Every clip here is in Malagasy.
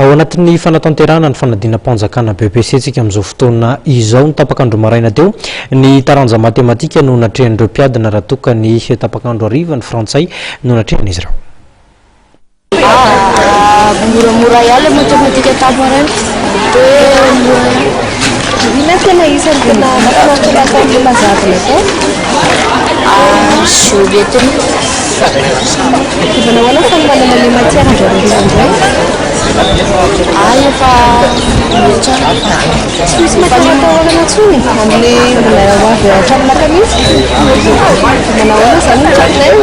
Ao anatin'ny fanatanterahana ny fanadinam-panjakana BEPC tsika amin'izao fotoana izao ny tapakandro maraina teo ny taranja matematika no natrehan'ireo mpiadina raha toka ny tapakandro hariva ny frantsay no natrehan'izy ireo. Mura-mura ihany le matematika tamarany ina tena isan'ny tena mahafinaritra ataon'ny mazavana atao sovietiny manao ana fa manana le matière andraroriana indray efa tsy misy matière atahorana ntsony amin'ny mbola hoavy hatramina kamisy manao ana zany mitsakinay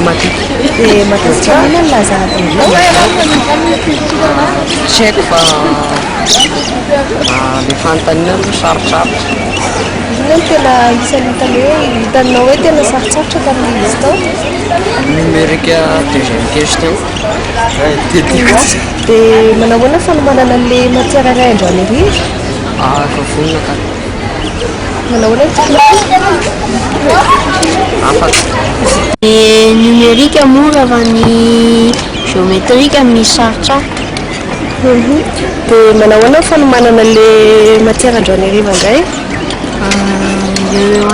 matetika mina ny lazava tsy haiko fa le fanontaniana no sarotsarotra ina ny tena isan'ny hitany hoe hitanao hoe tena sarotsarotra tamin'ny izy tao numérique deuxième question dia manao ahoana fanomanana an'le matière iray andro any ariva ka vonina ka manao ahoana afaka numérique mora fa ny géométrique misy sarotsarotra. dia manao ahoana fanomanana an'le matière andro any ariva indray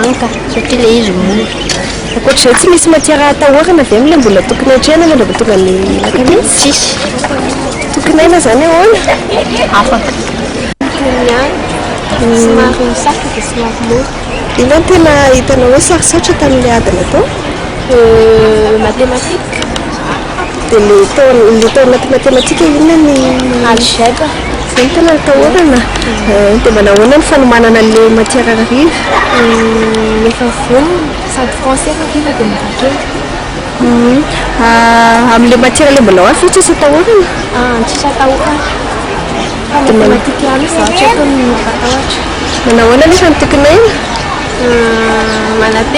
Anka satria le izy mora. ankoatr'izay tsy misy matière atahorana avy aminy mbola tokony hatreana mandrava tonga ny lakamisy Tsisy. tokony aina zany ahoana Afaka. somary sarotra dia somary mora ina ny tena hitanao hoe sarosarotra tamin'le adina tao Mathématique. dia le tao anaty matematika inona ny Algèbre. zany tena atahorana dia manao ahoana ny fanomanana an'le matière ariva Efa vonona sady français fa viva dia mirakely. amin'le matière le mbola hafa ohatra sy atahorana Tsisy atahorana. Fa mathématique ihany zavatra ataony matahotra. manao ahoana nefa ny tokony aina Manatena.